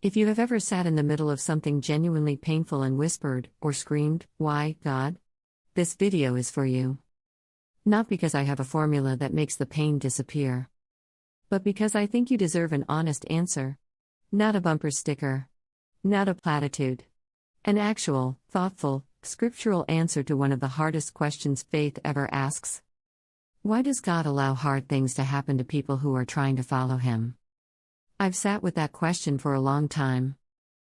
If you have ever sat in the middle of something genuinely painful and whispered, or screamed, "Why, God?" This video is for you. Not because I have a formula that makes the pain disappear, but because I think you deserve an honest answer. Not a bumper sticker. Not a platitude. An actual, thoughtful, scriptural answer to one of the hardest questions faith ever asks. Why does God allow hard things to happen to people who are trying to follow Him? I've sat with that question for a long time.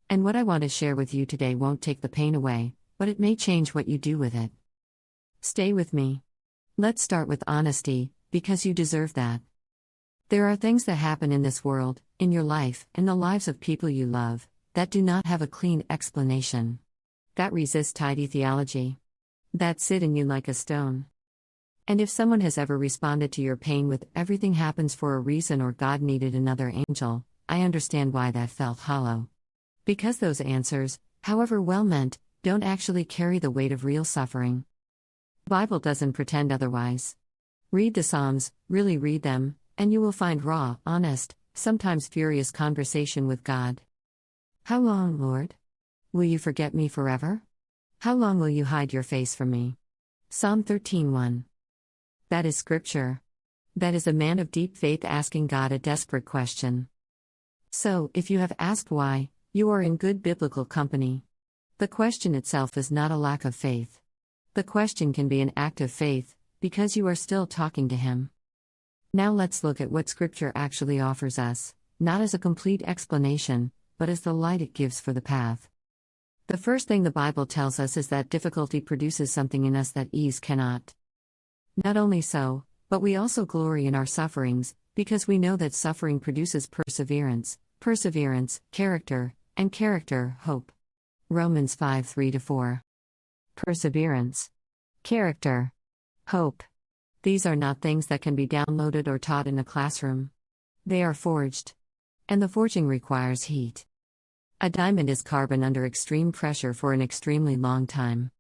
And what I want to share with you today won't take the pain away, but it may change what you do with it. Stay with me. Let's start with honesty, because you deserve that. There are things that happen in this world, in your life, in the lives of people you love, that do not have a clean explanation. That resist tidy theology. That sit in you like a stone. And if someone has ever responded to your pain with "everything happens for a reason" or "God needed another angel," I understand why that felt hollow. Because those answers, however well meant, don't actually carry the weight of real suffering. The Bible doesn't pretend otherwise. Read the Psalms, really read them, and you will find raw, honest, sometimes furious conversation with God. How long, Lord? Will you forget me forever? How long will you hide your face from me? Psalm 13:1. That is scripture. That is a man of deep faith asking God a desperate question. So, if you have asked why, you are in good biblical company. The question itself is not a lack of faith. The question can be an act of faith, because you are still talking to Him. Now let's look at what Scripture actually offers us, not as a complete explanation, but as the light it gives for the path. The first thing the Bible tells us is that difficulty produces something in us that ease cannot. Not only so, but we also glory in our sufferings, because we know that suffering produces perseverance, perseverance, character, and character, hope. Romans 5:3-4. Perseverance, character, hope. These are not things that can be downloaded or taught in a classroom. They are forged. And the forging requires heat. A diamond is carbon under extreme pressure for an extremely long time.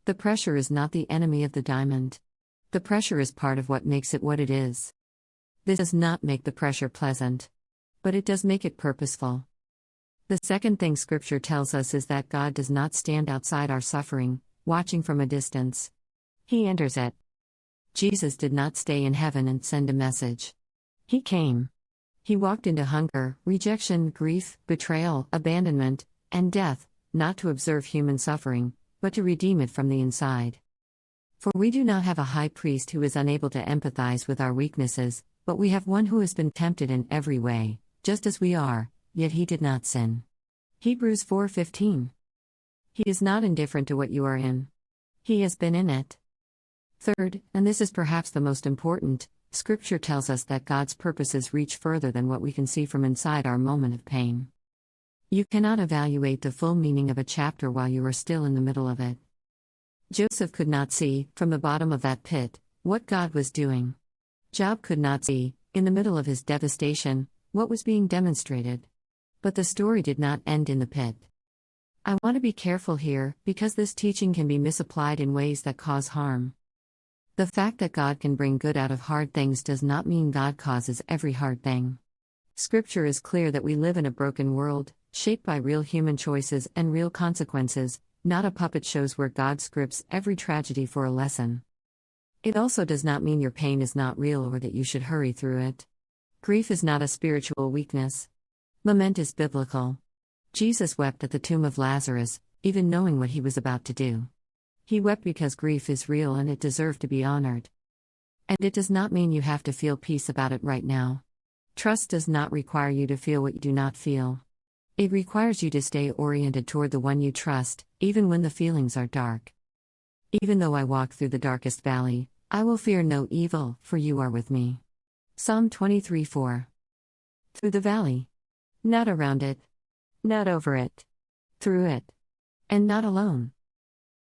The pressure is not the enemy of the diamond. The pressure is part of what makes it what it is. This does not make the pressure pleasant, but it does make it purposeful. The second thing Scripture tells us is that God does not stand outside our suffering, watching from a distance. He enters it. Jesus did not stay in heaven and send a message. He came. He walked into hunger, rejection, grief, betrayal, abandonment, and death, not to observe human suffering, but to redeem it from the inside. For we do not have a high priest who is unable to empathize with our weaknesses, but we have one who has been tempted in every way, just as we are, yet he did not sin. Hebrews 4:15. He is not indifferent to what you are in. He has been in it. Third, and this is perhaps the most important, Scripture tells us that God's purposes reach further than what we can see from inside our moment of pain. You cannot evaluate the full meaning of a chapter while you are still in the middle of it. Joseph could not see, from the bottom of that pit, what God was doing. Job could not see, in the middle of his devastation, what was being demonstrated. But the story did not end in the pit. I want to be careful here, because this teaching can be misapplied in ways that cause harm. The fact that God can bring good out of hard things does not mean God causes every hard thing. Scripture is clear that we live in a broken world, shaped by real human choices and real consequences, not a puppet shows where God scripts every tragedy for a lesson. It also does not mean your pain is not real or that you should hurry through it. Grief is not a spiritual weakness. Lament is biblical. Jesus wept at the tomb of Lazarus, even knowing what he was about to do. He wept because grief is real and it deserved to be honored. And it does not mean you have to feel peace about it right now. Trust does not require you to feel what you do not feel. It requires you to stay oriented toward the one you trust, even when the feelings are dark. Even though I walk through the darkest valley, I will fear no evil, for you are with me. Psalm 23:4. Through the valley. Not around it. Not over it. Through it. And not alone.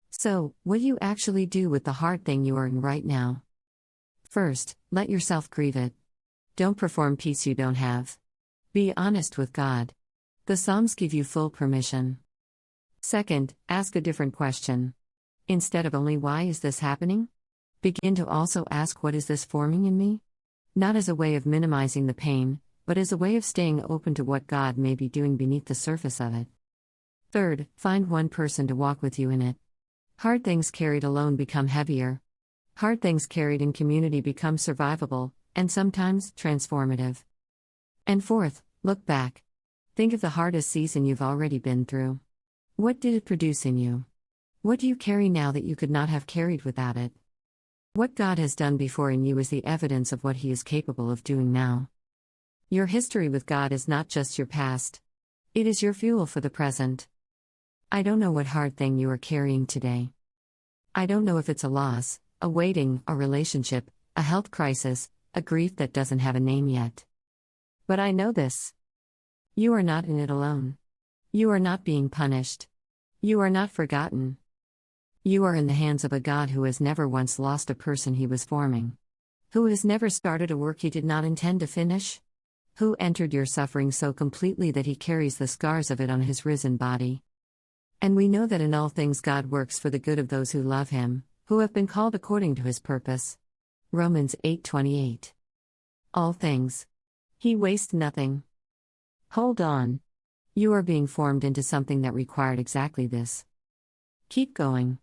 So, what do you actually do with the hard thing you are in right now? First, let yourself grieve it. Don't perform peace you don't have. Be honest with God. The Psalms give you full permission. Second, ask a different question. Instead of only "why is this happening?" begin to also ask "what is this forming in me?" Not as a way of minimizing the pain, but as a way of staying open to what God may be doing beneath the surface of it. Third, find one person to walk with you in it. Hard things carried alone become heavier. Hard things carried in community become survivable, and sometimes transformative. And fourth, look back. Think of the hardest season you've already been through. What did it produce in you? What do you carry now that you could not have carried without it? What God has done before in you is the evidence of what He is capable of doing now. Your history with God is not just your past. It is your fuel for the present. I don't know what hard thing you are carrying today. I don't know if it's a loss, a waiting, a relationship, a health crisis, a grief that doesn't have a name yet. But I know this. You are not in it alone. You are not being punished. You are not forgotten. You are in the hands of a God who has never once lost a person He was forming. Who has never started a work He did not intend to finish. Who entered your suffering so completely that He carries the scars of it on His risen body. And we know that in all things God works for the good of those who love Him, who have been called according to His purpose. Romans 8:28. All things. He wastes nothing. Hold on. You are being formed into something that required exactly this. Keep going.